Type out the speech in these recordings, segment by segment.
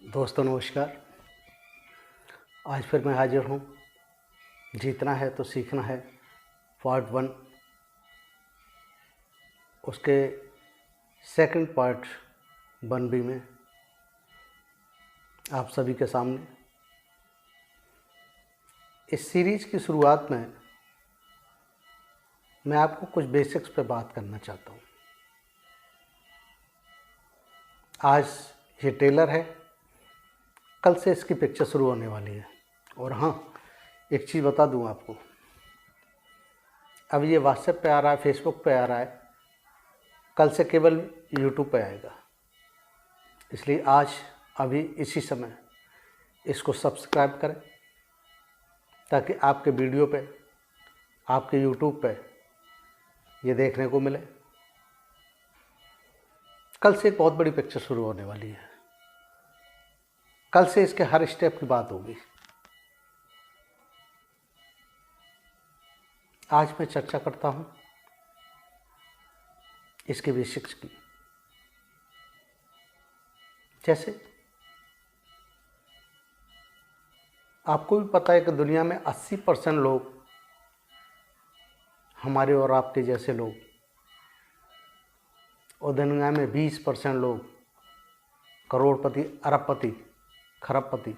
दोस्तों नमस्कार। आज फिर मैं हाजिर हूँ। जीतना है तो सीखना है पार्ट 1, उसके सेकंड पार्ट 1B में आप सभी के सामने। इस सीरीज़ की शुरुआत में मैं आपको कुछ बेसिक्स पे बात करना चाहता हूँ। आज ये ट्रेलर है, कल से इसकी पिक्चर शुरू होने वाली है। और हाँ, एक चीज़ बता दूँ आपको, अब ये व्हाट्सएप पे आ रहा है, फेसबुक पे आ रहा है, कल से केवल यूट्यूब पे आएगा। इसलिए आज अभी इसी समय इसको सब्सक्राइब करें ताकि आपके वीडियो पे, आपके यूट्यूब पे ये देखने को मिले। कल से एक बहुत बड़ी पिक्चर शुरू होने वाली है। कल से इसके हर स्टेप की बात होगी। आज मैं चर्चा करता हूँ इसके बेसिक्स की। जैसे आपको भी पता है कि दुनिया में 80% लोग हमारे और आपके जैसे लोग, और दुनिया में 20% लोग करोड़पति, अरबपति, खरबपति।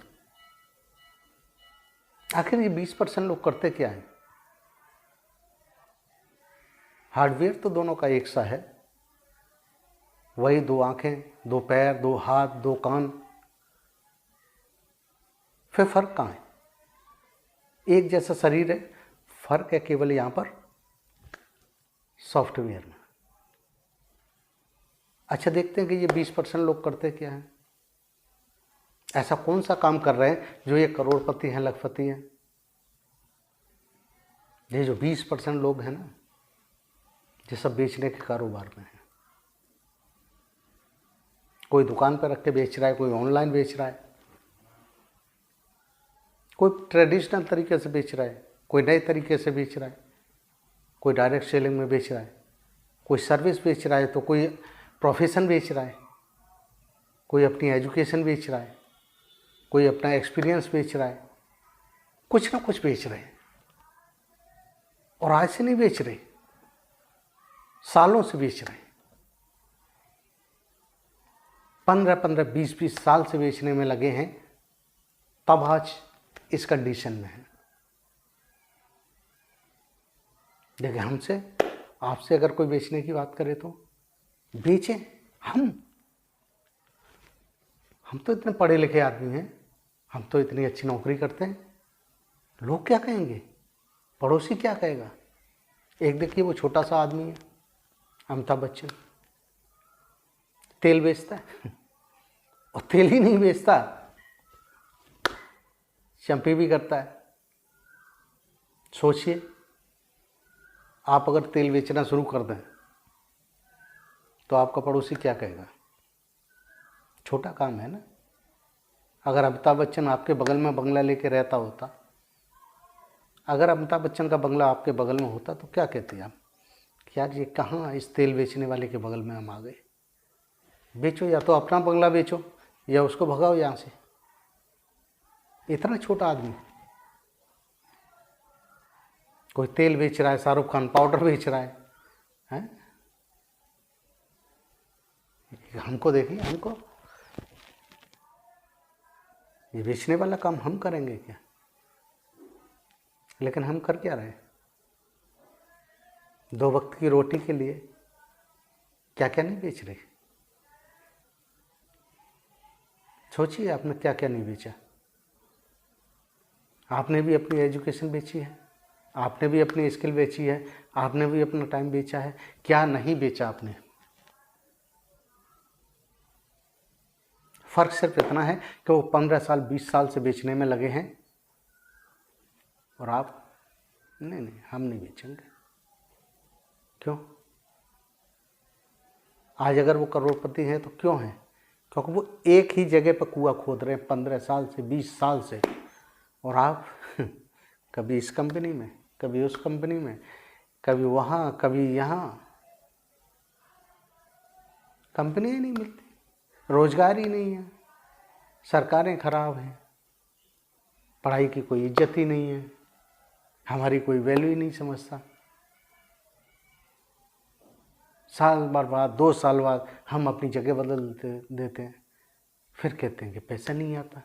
आखिर ये 20% लोग करते क्या हैं? हार्डवेयर तो दोनों का एक सा है, वही 2 आंखें, 2 पैर, 2 हाथ, 2 कान। फिर फर्क कहाँ है? एक जैसा शरीर है, फर्क है केवल यहाँ पर सॉफ्टवेयर में। अच्छा, देखते हैं कि ये 20% लोग करते क्या हैं। ऐसा कौन सा काम कर रहे हैं जो ये करोड़पति हैं, लखपति हैं? ये जो 20% लोग हैं ना, ये सब बेचने के कारोबार में है। कोई दुकान पर रख के बेच रहा है, कोई ऑनलाइन बेच रहा है, कोई ट्रेडिशनल तरीके से बेच रहा है, कोई नए तरीके से बेच रहा है, कोई डायरेक्ट सेलिंग में बेच रहा है, कोई सर्विस बेच रहा है, तो कोई प्रोफेशन बेच रहा है, कोई अपनी एजुकेशन बेच रहा है, कोई अपना एक्सपीरियंस बेच रहा है। कुछ ना कुछ बेच रहे हैं। और आज से नहीं बेच रहे, सालों से बेच रहे हैं। 15-15, 20-20 साल से बेचने में लगे हैं, तब आज इस कंडीशन में है। देखिए, हमसे, आपसे अगर कोई बेचने की बात करे तो बेचें। हम तो इतने पढ़े लिखे आदमी हैं, हम तो इतनी अच्छी नौकरी करते हैं, लोग क्या कहेंगे, पड़ोसी क्या कहेगा? एक देखिए, वो छोटा सा आदमी है, अमिताभ बच्चन, तेल बेचता है और तेल ही नहीं बेचता, शैम्पू भी करता है। सोचिए, आप अगर तेल बेचना शुरू कर दें तो आपका पड़ोसी क्या कहेगा? छोटा काम है ना। अगर अमिताभ बच्चन आपके बगल में बंगला लेके रहता होता, अगर अमिताभ बच्चन का बंगला आपके बगल में होता तो क्या कहते आप कि यार ये कहाँ, इस तेल बेचने वाले के बगल में हम आ गए। बेचो, या तो अपना बंगला बेचो या उसको भगाओ यहाँ से। इतना छोटा आदमी। कोई तेल बेच रहा है, शाहरुख खान पाउडर बेच रहा है? हमको देखिए, हमको ये बेचने वाला काम हम करेंगे क्या? लेकिन हम कर क्या रहे हैं? 2 वक्त की रोटी के लिए क्या क्या नहीं बेच रहे। सोचिए, आपने क्या क्या नहीं बेचा। आपने भी अपनी एजुकेशन बेची है, आपने भी अपनी स्किल बेची है, आपने भी अपना टाइम बेचा है। क्या नहीं बेचा आपने? फ़र्क सिर्फ इतना है कि वो 15 साल, 20 साल से बेचने में लगे हैं और आप नहीं, हम नहीं बेचेंगे। क्यों? आज अगर वो करोड़पति हैं तो क्यों हैं? क्योंकि वो एक ही जगह पर कुआं खोद रहे हैं 15 साल से, 20 साल से। और आप कभी इस कंपनी में, कभी उस कंपनी में, कभी वहाँ, कभी यहाँ। कंपनी ही नहीं मिलती, रोजगार ही नहीं है। सरकारें खराब हैं, पढ़ाई की कोई इज्जत ही नहीं है, हमारी कोई वैल्यू ही नहीं समझता। साल भर बाद 2 साल बाद हम अपनी जगह बदल देते हैं, फिर कहते हैं कि पैसा नहीं आता।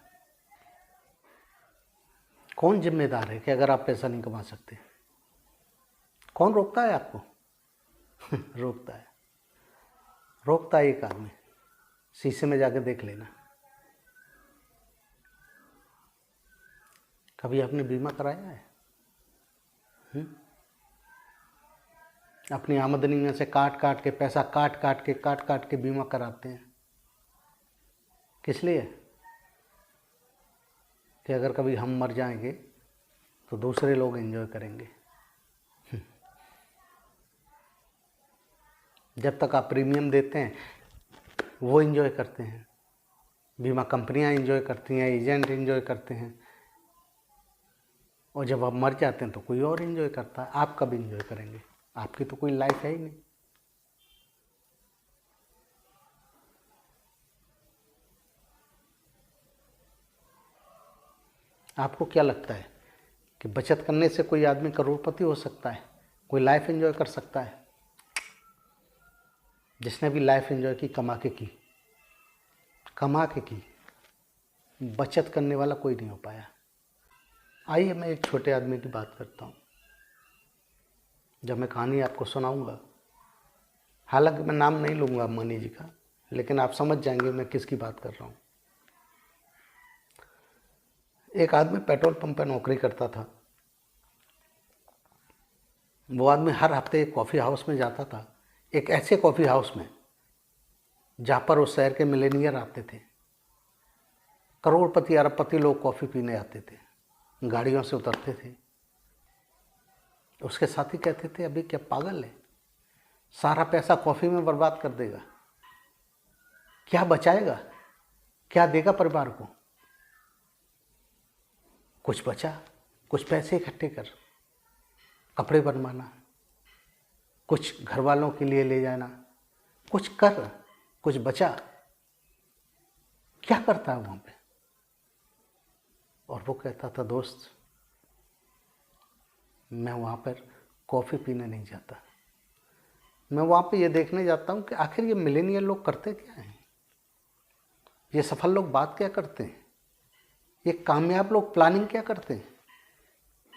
कौन जिम्मेदार है कि अगर आप पैसा नहीं कमा सकते? कौन रोकता है आपको? रोकता है एक आदमी, शीशे में जाके देख लेना। कभी आपने बीमा कराया है? अपनी आमदनी में से काट काट के पैसा काट काट के बीमा कराते हैं। किस लिए? कि अगर कभी हम मर जाएंगे तो दूसरे लोग एंजॉय करेंगे। जब तक आप प्रीमियम देते हैं वो एंजॉय करते हैं, बीमा कंपनियां एंजॉय करती हैं, एजेंट एंजॉय करते हैं, और जब आप मर जाते हैं तो कोई और एंजॉय करता है। आप कब एंजॉय करेंगे? आपकी तो कोई लाइफ है ही नहीं। आपको क्या लगता है कि बचत करने से कोई आदमी करोड़पति हो सकता है, कोई लाइफ एंजॉय कर सकता है? जिसने भी लाइफ एंजॉय की, कमा के की, बचत करने वाला कोई नहीं हो पाया। आइए मैं एक छोटे आदमी की बात करता हूँ। जब मैं कहानी आपको सुनाऊंगा, हालांकि मैं नाम नहीं लूँगा अम्बानी जी का, लेकिन आप समझ जाएंगे मैं किसकी बात कर रहा हूँ। एक आदमी पेट्रोल पंप पर नौकरी करता था। वो आदमी हर हफ्ते एक कॉफ़ी हाउस में जाता था, एक ऐसे कॉफ़ी हाउस में जहाँ पर उस शहर के मिलेनियर आते थे। करोड़पति अरबपति लोग कॉफ़ी पीने आते थे, गाड़ियों से उतरते थे। उसके साथी कहते थे, अभी क्या पागल है, सारा पैसा कॉफ़ी में बर्बाद कर देगा, क्या बचाएगा, क्या देगा परिवार को? कुछ बचा, कुछ पैसे इकट्ठे कर, कपड़े बनवाना, कुछ घर वालों के लिए ले जाना, कुछ कर, कुछ बचा। क्या करता है वहाँ पे? और वो कहता था, दोस्त मैं वहाँ पर कॉफ़ी पीने नहीं जाता, मैं वहाँ पे ये देखने जाता हूँ कि आखिर ये मिलेनियल लोग करते क्या हैं, ये सफल लोग बात क्या करते हैं, ये कामयाब लोग प्लानिंग क्या करते हैं,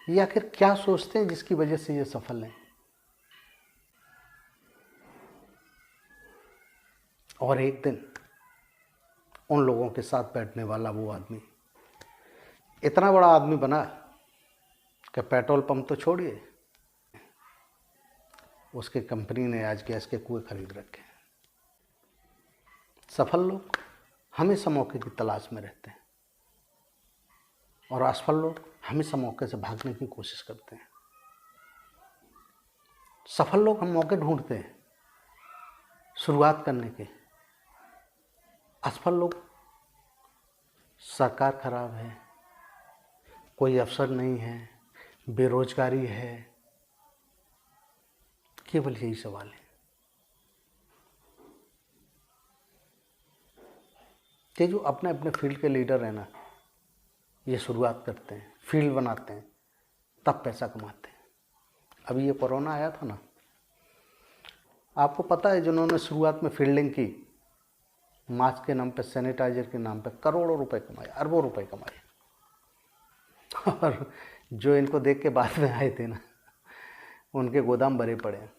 ये आखिर क्या सोचते हैं जिसकी वजह से ये सफल हैं। और एक दिन उन लोगों के साथ बैठने वाला वो आदमी इतना बड़ा आदमी बना कि पेट्रोल पंप तो छोड़िए, उसकी कंपनी ने आज गैस के कुएं खरीद रखे। सफल लोग हमेशा मौके की तलाश में रहते हैं और असफल लोग हमेशा मौके से भागने की कोशिश करते हैं। सफल लोग हम मौके ढूंढते हैं शुरुआत करने के, असफल लोग सरकार खराब है, कोई अवसर नहीं है, बेरोजगारी है, केवल यही सवाल है। कि जो अपने अपने फील्ड के लीडर हैं ना, ये शुरुआत करते हैं, फील्ड बनाते हैं, तब पैसा कमाते हैं। अभी ये कोरोना आया था ना, आपको पता है जिन्होंने शुरुआत में फील्डिंग की, मास्क के नाम पे, सैनिटाइजर के नाम पे करोड़ों रुपए कमाए, अरबों रुपए कमाए। और जो इनको देख के बाद में आए थे ना, उनके गोदाम भरे पड़े हैं।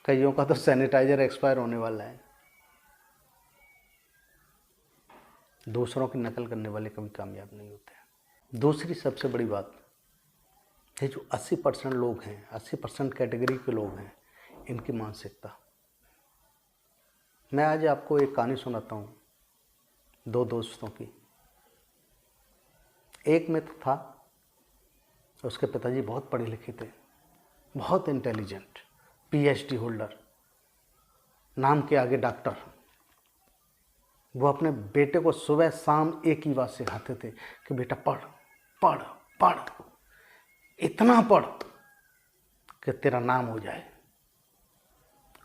कईयों का तो सैनिटाइजर एक्सपायर होने वाला है। दूसरों की नकल करने वाले कभी कामयाब नहीं होते। दूसरी सबसे बड़ी बात है, जो 80% लोग हैं, 80% कैटेगरी के लोग हैं, इनकी मानसिकता। मैं आज आपको एक कहानी सुनाता हूँ, 2 दोस्तों की। एक मित्र था, उसके पिताजी बहुत पढ़े लिखे थे, बहुत इंटेलिजेंट, PhD होल्डर, नाम के आगे डॉक्टर। वो अपने बेटे को सुबह शाम एक ही बात सिखाते थे कि बेटा पढ़ पढ़ पढ़, इतना पढ़ कि तेरा नाम हो जाए,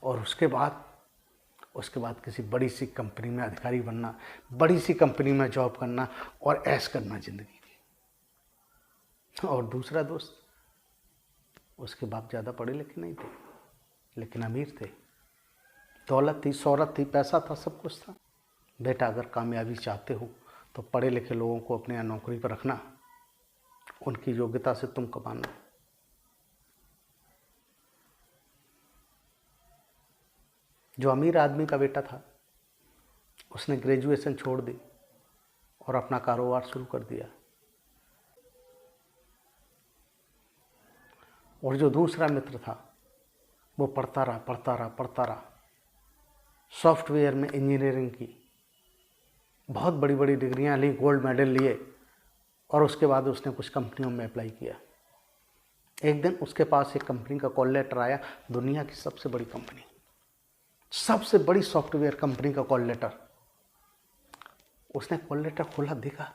और उसके बाद उसके बाद किसी बड़ी सी कंपनी में अधिकारी बनना, बड़ी सी कंपनी में जॉब करना और ऐश करना ज़िंदगी की। और दूसरा दोस्त, उसके बाप ज़्यादा पढ़े लिखे नहीं थे लेकिन अमीर थे, दौलत थी, शोहरत थी, पैसा था, सब कुछ था। बेटा अगर कामयाबी चाहते हो तो पढ़े लिखे लोगों को अपने यहाँ नौकरी पर रखना, उनकी योग्यता से तुम कमाना। जो अमीर आदमी का बेटा था उसने ग्रेजुएशन छोड़ दी और अपना कारोबार शुरू कर दिया। और जो दूसरा मित्र था वो पढ़ता रहा, सॉफ्टवेयर में इंजीनियरिंग की, बहुत बड़ी बड़ी डिग्रियां ली, गोल्ड मेडल लिए, और उसके बाद उसने कुछ कंपनियों में अप्लाई किया। एक दिन उसके पास एक कंपनी का कॉल लेटर आया, दुनिया की सबसे बड़ी कंपनी, सबसे बड़ी सॉफ्टवेयर कंपनी का कॉल लेटर। उसने कॉल लेटर खोला, देखा,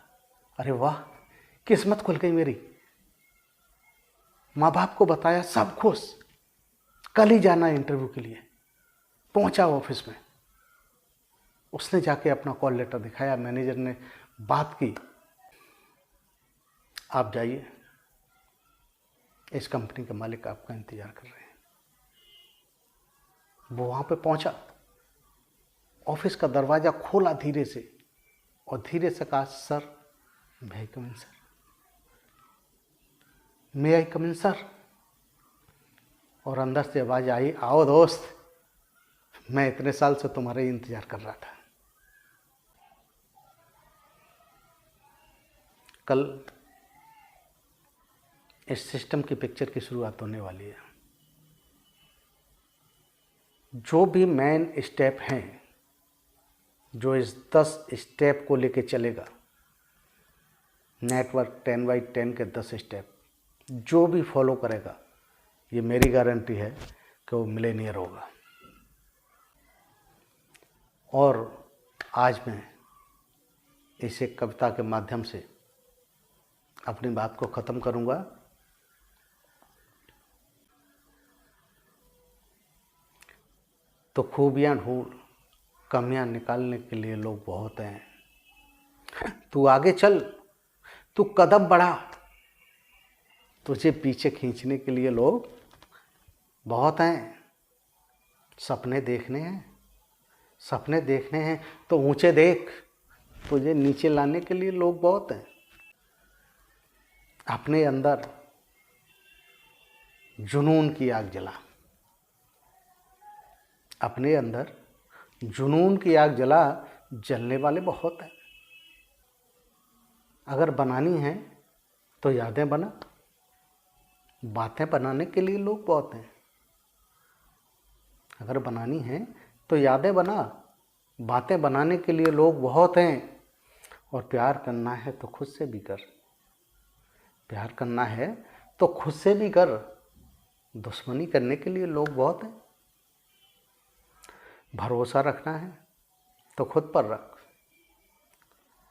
अरे वाह, किस्मत खुल गई मेरी। माँ बाप को बताया, सब खुश, कल ही जाना इंटरव्यू के लिए। पहुंचा ऑफिस में, उसने जाके अपना कॉल लेटर दिखाया, मैनेजर ने बात की, आप जाइए, इस कंपनी के मालिक आपका इंतजार कर रहे हैं। वो वहाँ पे पहुँचा, ऑफिस का दरवाज़ा खोला धीरे से और धीरे से कहा, सर मे आई कम इन सर, मे आई कम इन सर। और अंदर से आवाज़ आई, आओ दोस्त, मैं इतने साल से तुम्हारा ही इंतजार कर रहा था। कल इस सिस्टम की पिक्चर की शुरुआत होने वाली है। जो भी मेन स्टेप हैं, जो इस 10 स्टेप को लेके चलेगा, नेटवर्क 10x10 के 10 स्टेप, जो भी फॉलो करेगा, ये मेरी गारंटी है कि वो मिलेनियर होगा। और आज मैं इस एक कविता के माध्यम से अपनी बात को ख़त्म करूँगा। तो खूबियाँ ढूंढ, कमियाँ निकालने के लिए लोग बहुत हैं। तू आगे चल, तू कदम बढ़ा, तुझे पीछे खींचने के लिए लोग बहुत हैं। सपने देखने हैं, सपने देखने हैं तो ऊंचे देख, तुझे नीचे लाने के लिए लोग बहुत हैं। अपने अंदर जुनून की आग जला, अपने अंदर जुनून की आग जला, जलने वाले बहुत हैं। अगर बनानी है तो यादें बना, बातें बनाने के लिए लोग बहुत हैं। अगर बनानी है तो यादें बना, बातें बनाने के लिए लोग बहुत हैं। और प्यार करना है तो खुद से भी कर, प्यार करना है तो खुद से भी कर, दुश्मनी करने के लिए लोग बहुत हैं। भरोसा रखना है तो खुद पर रख,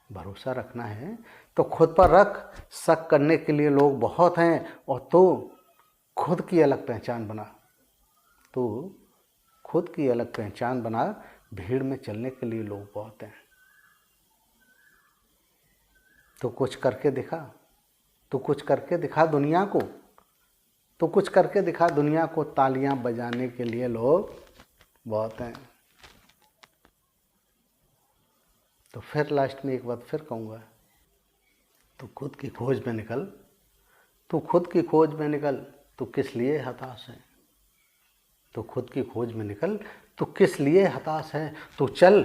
भरोसा रखना है तो खुद पर रख, शक करने के लिए लोग बहुत हैं। और तू खुद की अलग पहचान बना, तू खुद की अलग पहचान बना, भीड़ में चलने के लिए लोग बहुत हैं। तो कुछ करके दिखा, तो कुछ करके दिखा दुनिया को, तो कुछ करके दिखा दुनिया को, तालियां बजाने के लिए लोग बहुत हैं। तो फिर लास्ट में एक बात फिर कहूँगा, तो खुद की खोज में निकल, तू खुद की खोज में निकल, तू किस लिए हताश है, तो खुद की खोज में निकल, तू किस लिए हताश है। तू चल,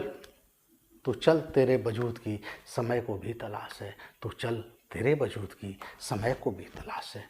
तू चल, तेरे वजूद की समय को भी तलाश है, तू चल, तेरे वजूद की समय को भी तलाश है।